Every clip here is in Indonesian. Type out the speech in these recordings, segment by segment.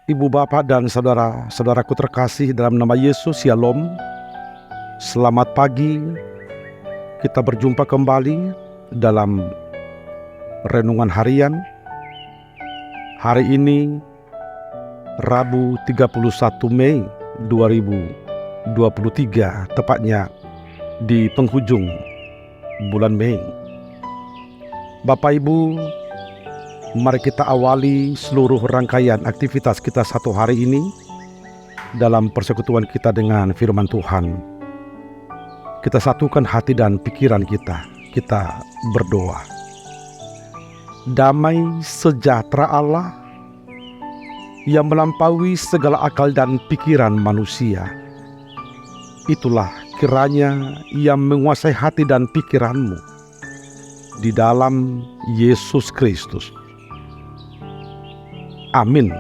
Ibu bapak dan saudara-saudaraku terkasih dalam nama Yesus, Shalom. Selamat pagi. Kita berjumpa kembali dalam renungan harian. Hari ini Rabu 31 Mei 2023, tepatnya di penghujung bulan Mei. Bapak Ibu, mari kita awali seluruh rangkaian aktivitas kita satu hari ini dalam persekutuan kita dengan firman Tuhan. Kita satukan hati dan pikiran kita. Kita berdoa. Damai sejahtera Allah yang melampaui segala akal dan pikiran manusia, itulah kiranya yang menguasai hati dan pikiranmu di dalam Yesus Kristus. Amin.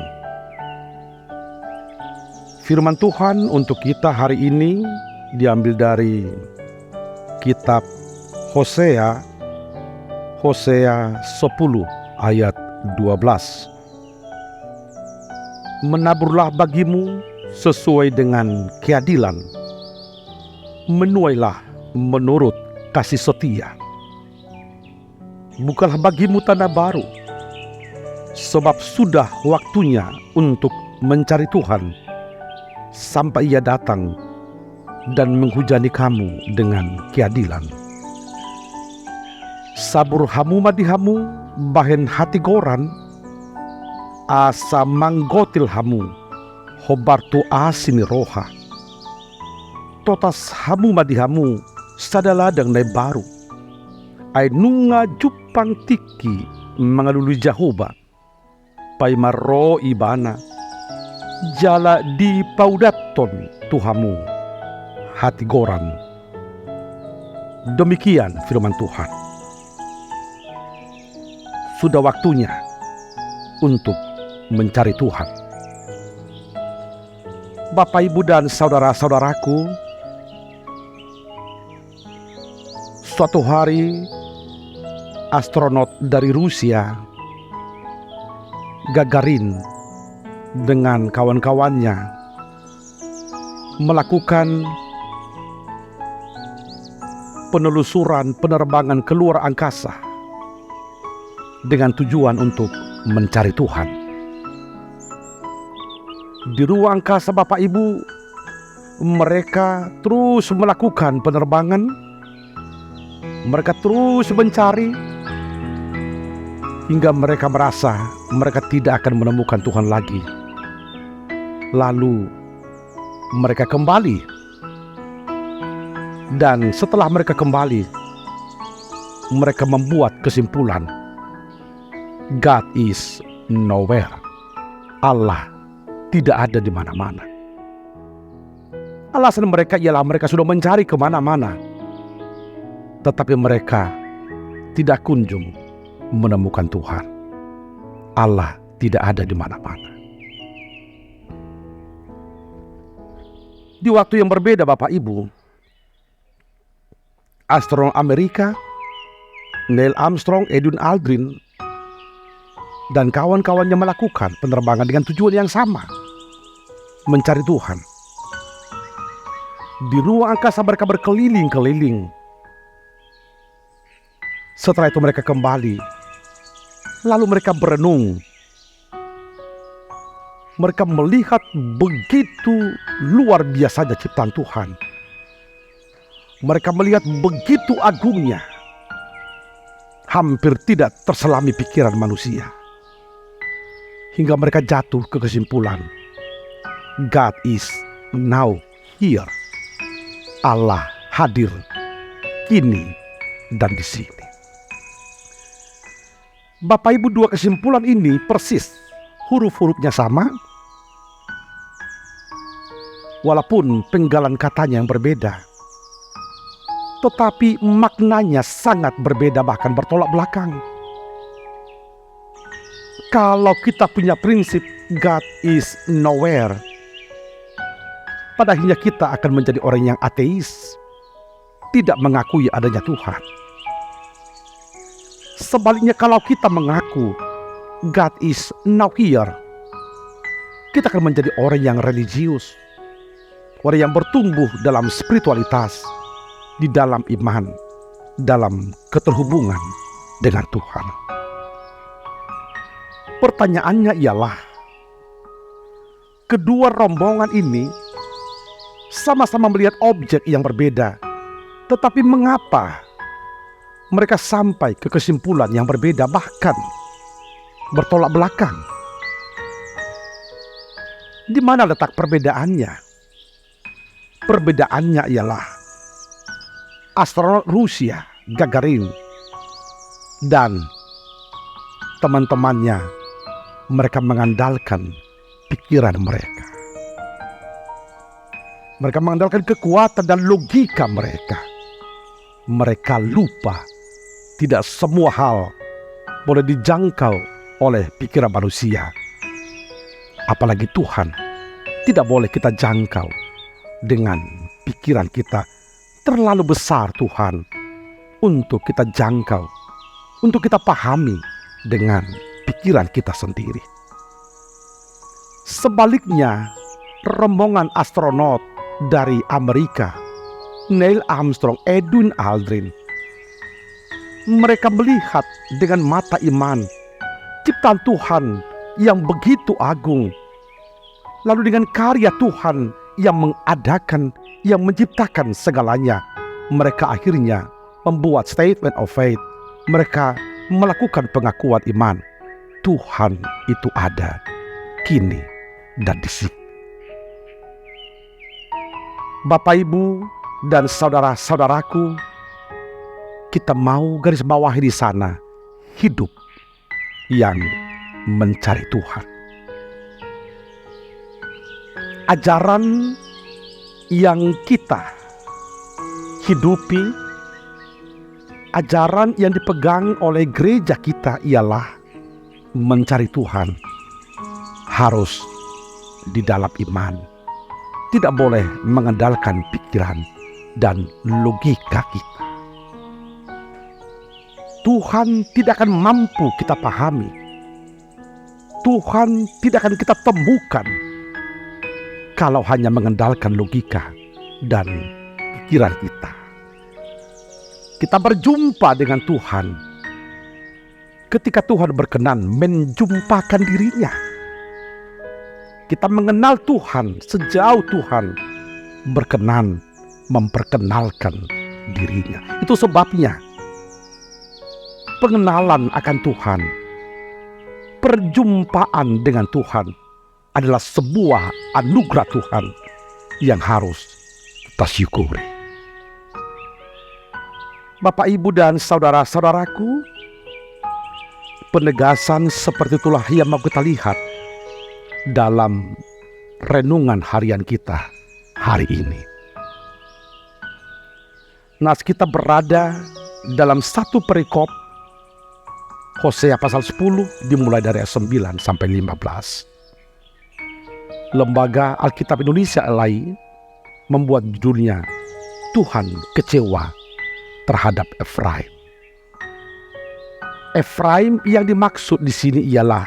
Firman Tuhan untuk kita hari ini diambil dari kitab Hosea 10 ayat 12. Menaburlah bagimu sesuai dengan keadilan, menuailah menurut kasih setia. Bukanlah bagimu tanah baru, sebab sudah waktunya untuk mencari Tuhan sampai Ia datang dan menghujani kamu dengan keadilan. Sabur hamu madihamu bahen hati goran, asa manggotil hamu hobartu asini roha. Totas hamu madihamu sadaladang nai baru, ay nunga jupang tiki mengalului Jahoba. Pai maro ibana jala di paudaton Tuhamu hati goran. Demikian firman Tuhan. Sudah waktunya untuk mencari Tuhan. Bapak, Ibu, dan saudara-saudaraku, suatu hari astronot dari Rusia, Gagarin, dengan kawan-kawannya melakukan penelusuran penerbangan keluar angkasa dengan tujuan untuk mencari Tuhan. Di ruang angkasa, Bapak Ibu, mereka terus melakukan penerbangan, mereka terus mencari, hingga mereka merasa mereka tidak akan menemukan Tuhan lagi. Lalu mereka kembali. Dan setelah mereka kembali, mereka membuat kesimpulan, God is nowhere. Allah tidak ada di mana-mana. Alasan mereka ialah mereka sudah mencari kemana-mana, tetapi mereka tidak kunjung menemukan Tuhan. Allah tidak ada di mana-mana. Di waktu yang berbeda, Bapak Ibu, astronom Amerika Neil Armstrong, Edwin Aldrin, dan kawan-kawannya melakukan penerbangan dengan tujuan yang sama, mencari Tuhan. Di ruang angkasa mereka berkeliling-keliling. Setelah itu mereka kembali. Lalu mereka berenung. Mereka melihat begitu luar biasanya ciptaan Tuhan. Mereka melihat begitu agungnya, hampir tidak terselami pikiran manusia. Hingga mereka jatuh ke kesimpulan, God is now here. Allah hadir kini dan di sini. Bapak Ibu, dua kesimpulan ini persis, huruf-hurufnya sama, walaupun penggalan katanya yang berbeda, tetapi maknanya sangat berbeda, bahkan bertolak belakang. Kalau kita punya prinsip God is nowhere, pada akhirnya kita akan menjadi orang yang ateis, tidak mengakui adanya Tuhan. Sebaliknya, kalau kita mengaku God is now here, kita akan menjadi orang yang religius, orang yang bertumbuh dalam spiritualitas, di dalam iman, dalam keterhubungan dengan Tuhan. Pertanyaannya ialah, kedua rombongan ini sama-sama melihat objek yang berbeda, tetapi mengapa mereka sampai ke kesimpulan yang berbeda, bahkan bertolak belakang? Di mana letak perbedaannya? Perbedaannya ialah astronot Rusia Gagarin dan teman-temannya, mereka mengandalkan pikiran mereka. Mereka mengandalkan kekuatan dan logika mereka. Mereka lupa tidak semua hal boleh dijangkau oleh pikiran manusia. Apalagi Tuhan tidak boleh kita jangkau dengan pikiran kita. Terlalu besar Tuhan untuk kita jangkau, untuk kita pahami dengan pikiran kita sendiri. Sebaliknya, rombongan astronot dari Amerika, Neil Armstrong, Edwin Aldrin, mereka melihat dengan mata iman ciptaan Tuhan yang begitu agung, lalu dengan karya Tuhan yang mengadakan, yang menciptakan segalanya, mereka akhirnya membuat statement of faith. Mereka melakukan pengakuan iman, Tuhan itu ada, kini dan di sini. Bapak, Ibu, dan saudara-saudaraku, kita mau garis bawahi di sana hidup yang mencari Tuhan. Ajaran yang kita hidupi, ajaran yang dipegang oleh gereja kita ialah mencari Tuhan harus di dalam iman. Tidak boleh mengandalkan pikiran dan logika kita. Tuhan tidak akan mampu kita pahami. Tuhan tidak akan kita temukan kalau hanya mengandalkan logika dan pikiran kita. Kita berjumpa dengan Tuhan ketika Tuhan berkenan menjumpakan dirinya. Kita mengenal Tuhan sejauh Tuhan berkenan memperkenalkan dirinya. Itu sebabnya pengenalan akan Tuhan, perjumpaan dengan Tuhan adalah sebuah anugerah Tuhan yang harus kita syukuri. Bapak, Ibu, dan saudara-saudaraku, penegasan seperti itulah yang mau kita lihat dalam renungan harian kita hari ini. Nas kita berada dalam satu perikop Hosea pasal 10 dimulai dari ayat 9 sampai 15. Lembaga Alkitab Indonesia LAI membuat judulnya Tuhan kecewa terhadap Efraim. Efraim yang dimaksud di sini ialah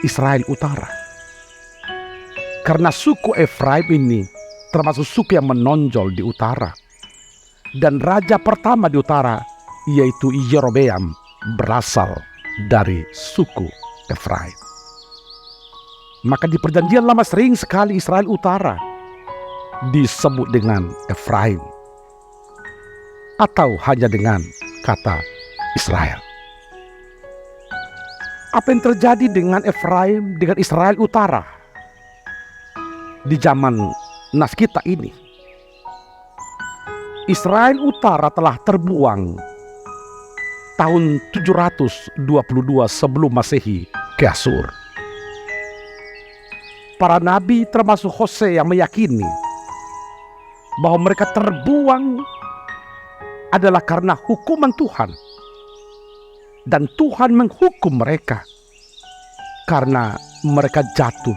Israel Utara. Karena suku Efraim ini termasuk suku yang menonjol di utara. Dan raja pertama di utara yaitu Yerobeam berasal dari suku Efraim. Maka di perjanjian lama sering sekali Israel Utara disebut dengan Efraim atau hanya dengan kata Israel. Apa yang terjadi dengan Efraim, dengan Israel Utara di zaman nas kita ini? Israel Utara telah terbuang tahun 722 sebelum Masehi ke Asyur. Para nabi termasuk Hosea yang meyakini bahwa mereka terbuang adalah karena hukuman Tuhan. Dan Tuhan menghukum mereka karena mereka jatuh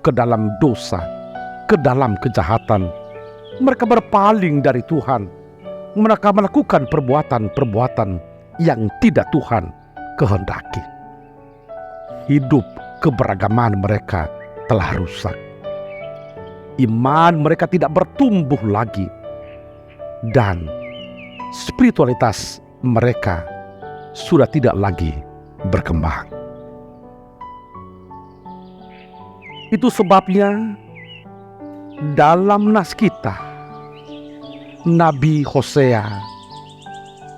ke dalam dosa, ke dalam kejahatan. Mereka berpaling dari Tuhan. Mereka melakukan perbuatan-perbuatan yang tidak Tuhan kehendaki. Hidup keberagaman mereka telah rusak. Iman mereka tidak bertumbuh lagi, dan spiritualitas mereka sudah tidak lagi berkembang. Itu sebabnya dalam nas kita, Nabi Hosea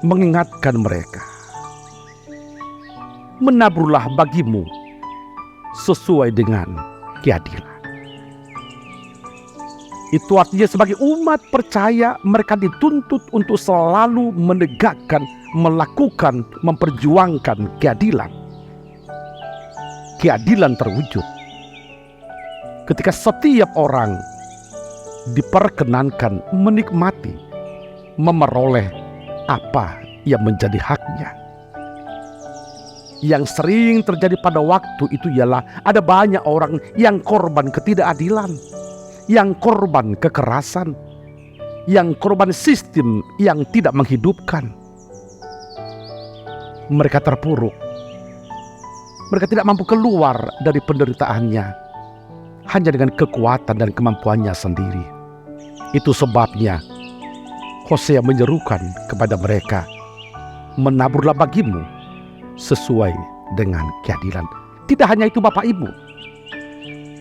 mengingatkan mereka, menaburlah bagimu sesuai dengan keadilan. Itu artinya sebagai umat percaya mereka dituntut untuk selalu menegakkan, melakukan, memperjuangkan keadilan. Keadilan terwujud ketika setiap orang diperkenankan menikmati, memeroleh apa yang menjadi haknya. Yang sering terjadi pada waktu itu ialah ada banyak orang yang korban ketidakadilan, yang korban kekerasan, yang korban sistem yang tidak menghidupkan. Mereka terpuruk. Mereka tidak mampu keluar dari penderitaannya hanya dengan kekuatan dan kemampuannya sendiri. Itu sebabnya Hosea menyerukan kepada mereka, menaburlah bagimu sesuai dengan keadilan. Tidak hanya itu Bapak Ibu,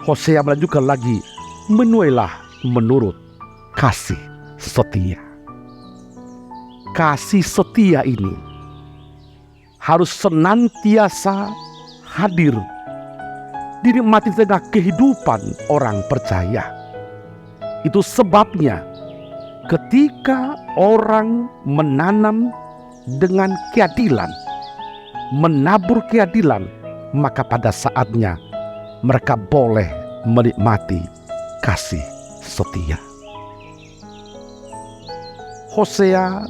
Hosea melanjutkan lagi, menuailah menurut kasih setia. Kasih setia ini harus senantiasa hadir, dinikmati di tengah kehidupan orang percaya. Itu sebabnya ketika orang menanam dengan keadilan, menabur keadilan, maka pada saatnya mereka boleh menikmati kasih setia. Hosea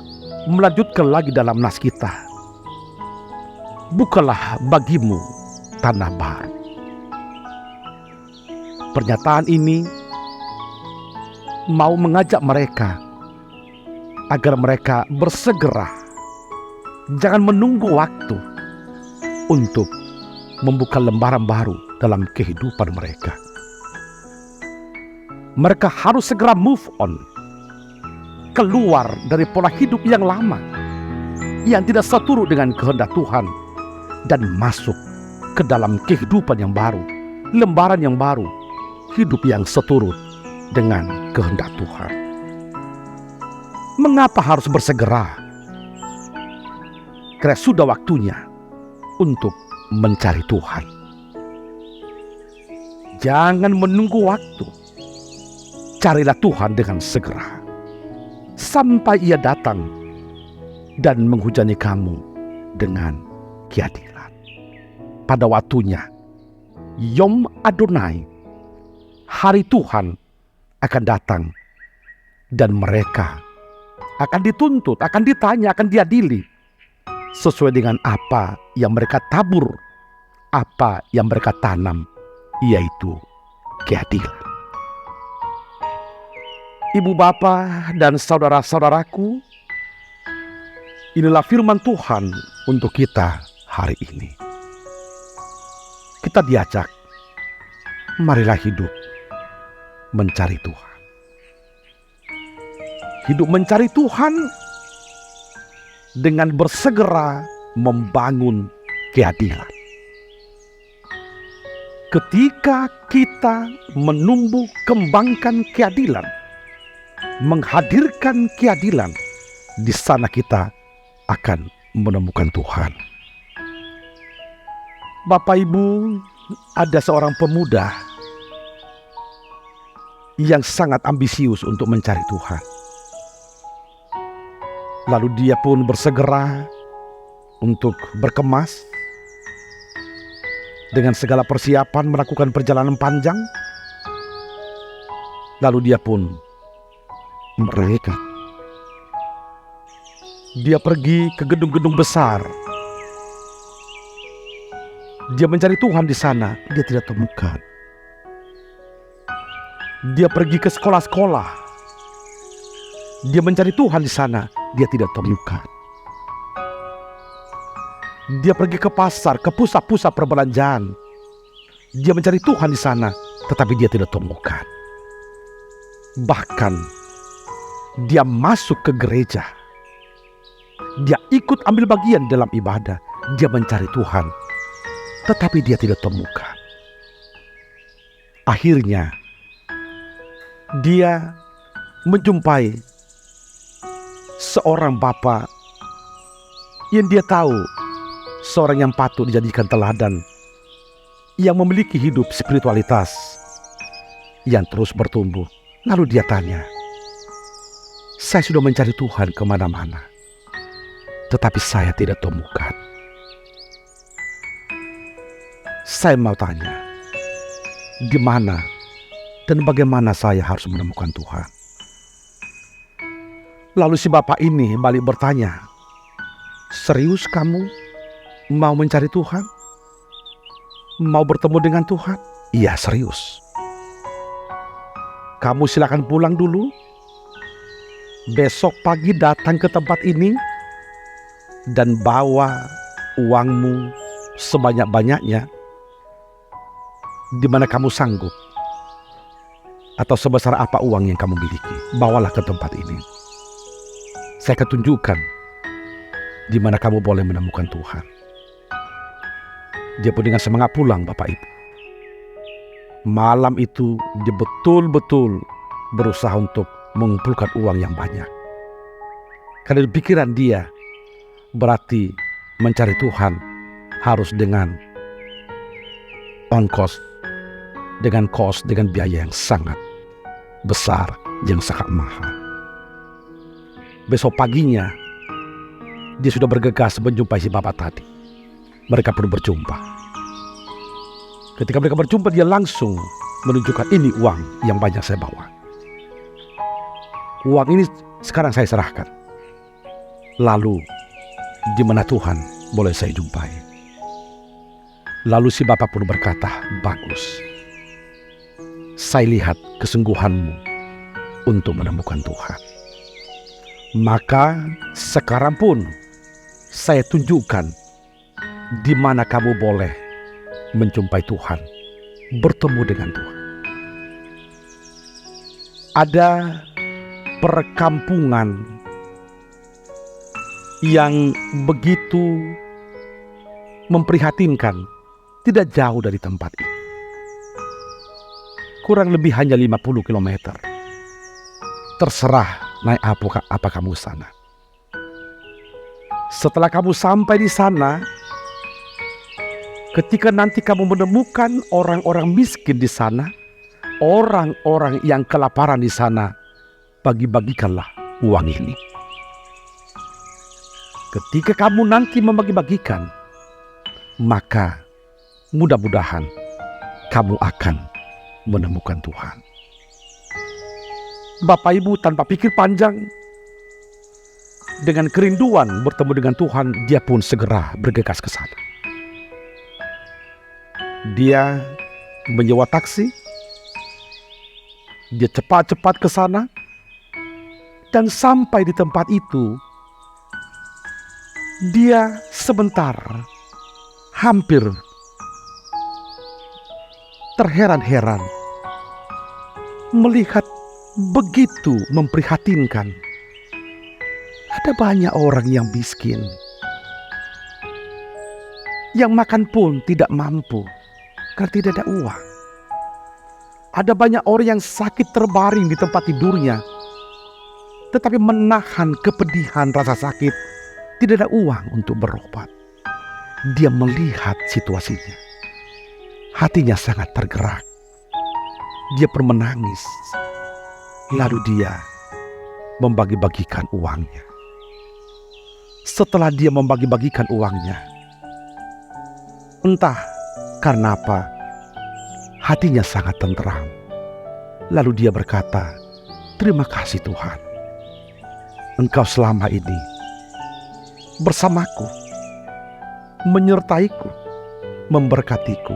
melanjutkan lagi dalam nas kita, bukalah bagimu tanah baru. Pernyataan ini mau mengajak mereka agar mereka bersegera, jangan menunggu waktu untuk membuka lembaran baru dalam kehidupan mereka. Mereka harus segera move on, keluar dari pola hidup yang lama, yang tidak seturut dengan kehendak Tuhan, dan masuk ke dalam kehidupan yang baru, lembaran yang baru, hidup yang seturut dengan kehendak Tuhan. Mengapa harus bersegera? Karena sudah waktunya untuk mencari Tuhan. Jangan menunggu waktu. Carilah Tuhan dengan segera, sampai Ia datang dan menghujani kamu dengan keadilan. Pada waktunya, Yom Adonai, hari Tuhan akan datang, dan mereka akan dituntut, akan ditanya, akan diadili sesuai dengan apa yang mereka tabur, apa yang mereka tanam, yaitu keadilan. Ibu bapa dan saudara-saudaraku, inilah firman Tuhan untuk kita hari ini. Kita diajak, marilah hidup mencari Tuhan. Hidup mencari Tuhan dengan bersegera membangun keadilan. Ketika kita menumbuh kembangkan keadilan, menghadirkan keadilan, di sana kita akan menemukan Tuhan. Bapak Ibu, ada seorang pemuda yang sangat ambisius untuk mencari Tuhan. Lalu dia pun bersegera untuk berkemas dengan segala persiapan, melakukan perjalanan panjang. Lalu dia pun mereka. Dia pergi ke gedung-gedung besar. Dia mencari Tuhan di sana, dia tidak temukan. Dia pergi ke sekolah-sekolah. Dia mencari Tuhan di sana, dia tidak temukan. Dia pergi ke pasar, ke pusat-pusat perbelanjaan. Dia mencari Tuhan di sana, tetapi dia tidak temukan. Bahkan dia masuk ke gereja, dia ikut ambil bagian dalam ibadah, dia mencari Tuhan, tetapi dia tidak temukan. Akhirnya dia menjumpai seorang bapa yang dia tahu seorang yang patut dijadikan teladan, yang memiliki hidup spiritualitas yang terus bertumbuh. Lalu dia tanya, saya sudah mencari Tuhan kemana-mana, tetapi saya tidak temukan. Saya mau tanya, di mana dan bagaimana saya harus menemukan Tuhan? Lalu si bapak ini balik bertanya, serius kamu mau mencari Tuhan? Mau bertemu dengan Tuhan? Iya, serius. Kamu silakan pulang dulu. Besok pagi datang ke tempat ini dan bawa uangmu sebanyak-banyaknya, di mana kamu sanggup, atau sebesar apa uang yang kamu miliki. Bawalah ke tempat ini. Saya akan tunjukkan di mana kamu boleh menemukan Tuhan. Dia pun dengan semangat pulang, Bapak Ibu. Malam itu dia betul-betul berusaha untuk mengumpulkan uang yang banyak. Karena di pikiran dia, berarti mencari Tuhan harus dengan ongkos, dengan biaya yang sangat besar, yang sangat mahal. Besok paginya dia sudah bergegas menjumpai si bapak tadi. Mereka pun berjumpa. Ketika mereka berjumpa, dia langsung menunjukkan, ini uang yang banyak saya bawa. Uang ini sekarang saya serahkan. Lalu di mana Tuhan boleh saya jumpai? Lalu si bapak pun berkata, bagus. Saya lihat kesungguhanmu untuk menemukan Tuhan. Maka sekarang pun saya tunjukkan di mana kamu boleh menjumpai Tuhan, bertemu dengan Tuhan. Ada perkampungan yang begitu memprihatinkan, tidak jauh dari tempat ini. Kurang lebih hanya 50 km. Terserah naik apa kamu sana. Setelah kamu sampai di sana, ketika nanti kamu menemukan orang-orang miskin di sana, orang-orang yang kelaparan di sana, bagi-bagikanlah uang ini. Ketika kamu nanti membagi-bagikan, maka mudah-mudahan kamu akan menemukan Tuhan. Bapak Ibu tanpa pikir panjang, dengan kerinduan bertemu dengan Tuhan, dia pun segera bergegas ke sana. Dia menyewa taksi, dia cepat-cepat ke sana, dan sampai di tempat itu, dia sebentar hampir terheran-heran melihat begitu memprihatinkan. Ada banyak orang yang miskin, yang makan pun tidak mampu karena tidak ada uang. Ada banyak orang yang sakit terbaring di tempat tidurnya, tetapi menahan kepedihan rasa sakit, tidak ada uang untuk berobat. Dia melihat situasinya, hatinya sangat tergerak. Dia pun menangis. Lalu dia membagi-bagikan uangnya. Setelah dia membagi-bagikan uangnya, entah karena apa, hatinya sangat tenteram. Lalu dia berkata, terima kasih Tuhan, Engkau selama ini bersamaku, menyertaiku, memberkatiku.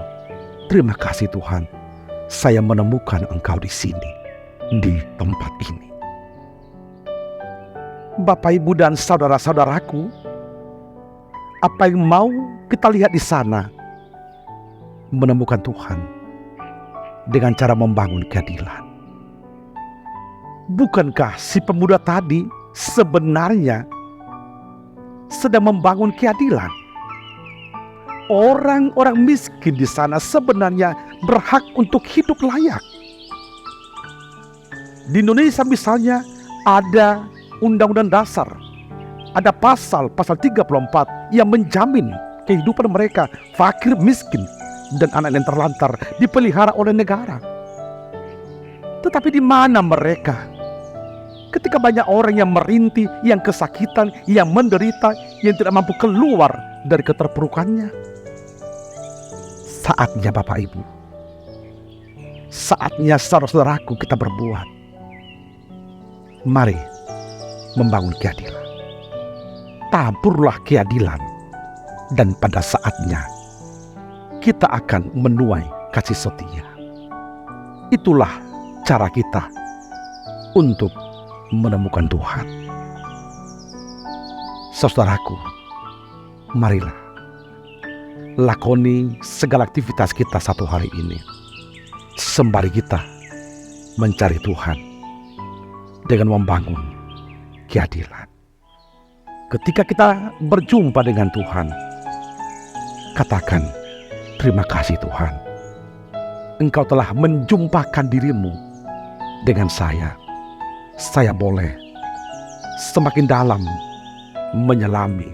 Terima kasih Tuhan, saya menemukan Engkau di sini, di tempat ini. Bapak, Ibu, dan saudara-saudaraku, apa yang mau kita lihat di sana? Menemukan Tuhan. dengan cara membangun keadilan. Bukankah si pemuda tadi sebenarnya sedang membangun keadilan? Orang-orang miskin di sana sebenarnya berhak untuk hidup layak. Di Indonesia misalnya ada Undang-Undang Dasar, ada pasal 34 yang menjamin kehidupan mereka, fakir, miskin, dan anak yang terlantar dipelihara oleh negara. Tetapi di mana mereka ketika banyak orang yang merintih, yang kesakitan, yang menderita, yang tidak mampu keluar dari keterpurukannya? Saatnya Bapak Ibu, saatnya saudara-saudaraku kita berbuat. Mari membangun keadilan. Taburlah keadilan, dan pada saatnya kita akan menuai kasih setia. Itulah cara kita untuk menemukan Tuhan. Saudaraku, marilah lakoni segala aktivitas kita satu hari ini sembari kita mencari Tuhan dengan membangun keadilan. Ketika kita berjumpa dengan Tuhan, katakan, terima kasih Tuhan, Engkau telah menjumpakan dirimu dengan saya. Saya boleh semakin dalam menyelami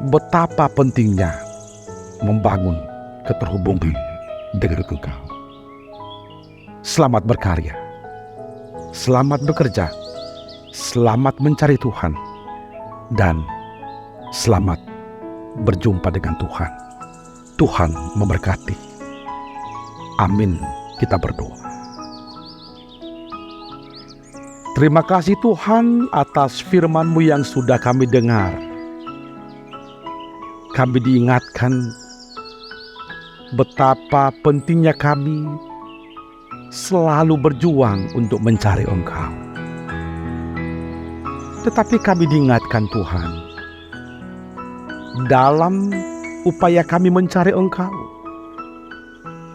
betapa pentingnya membangun keterhubungan dengan Engkau. Selamat berkarya, selamat bekerja, selamat mencari Tuhan, dan selamat berjumpa dengan Tuhan. Tuhan memberkati. Amin. Kita berdoa. Terima kasih Tuhan atas firman-Mu yang sudah kami dengar. Kami diingatkan betapa pentingnya kami selalu berjuang untuk mencari Engkau. Tetapi kami diingatkan Tuhan, dalam upaya kami mencari Engkau,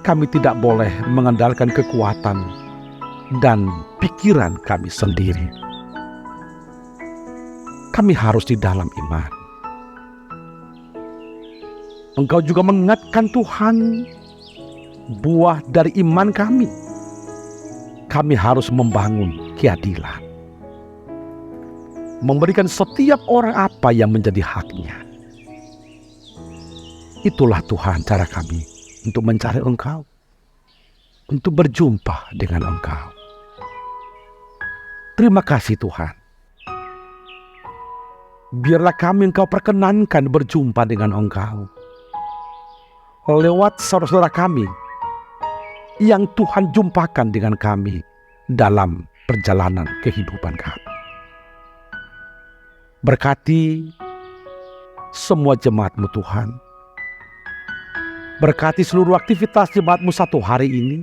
kami tidak boleh mengandalkan kekuatan dan pikiran kami sendiri. Kami harus di dalam iman. Engkau juga mengingatkan Tuhan, buah dari iman kami. Kami harus membangun keadilan, memberikan setiap orang apa yang menjadi haknya. Itulah Tuhan cara kami untuk mencari Engkau, untuk berjumpa dengan Engkau. Terima kasih Tuhan. Biarlah kami Engkau perkenankan berjumpa dengan Engkau lewat saudara-saudara kami yang Tuhan jumpakan dengan kami dalam perjalanan kehidupan kami. Berkati semua jemaat-Mu Tuhan. Berkati seluruh aktivitas jemaat-Mu satu hari ini.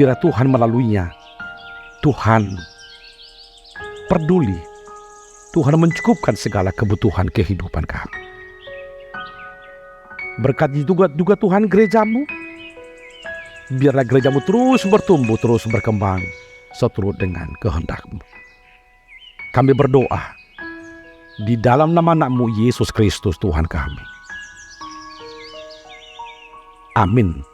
Biar Tuhan melaluinya, Tuhan peduli, Tuhan mencukupkan segala kebutuhan kehidupan kami. Berkati juga Tuhan gereja-Mu. Biarlah gereja-Mu terus bertumbuh, terus berkembang seturut dengan kehendak-Mu. Kami berdoa di dalam nama Anak-Mu Yesus Kristus Tuhan kami. Amin.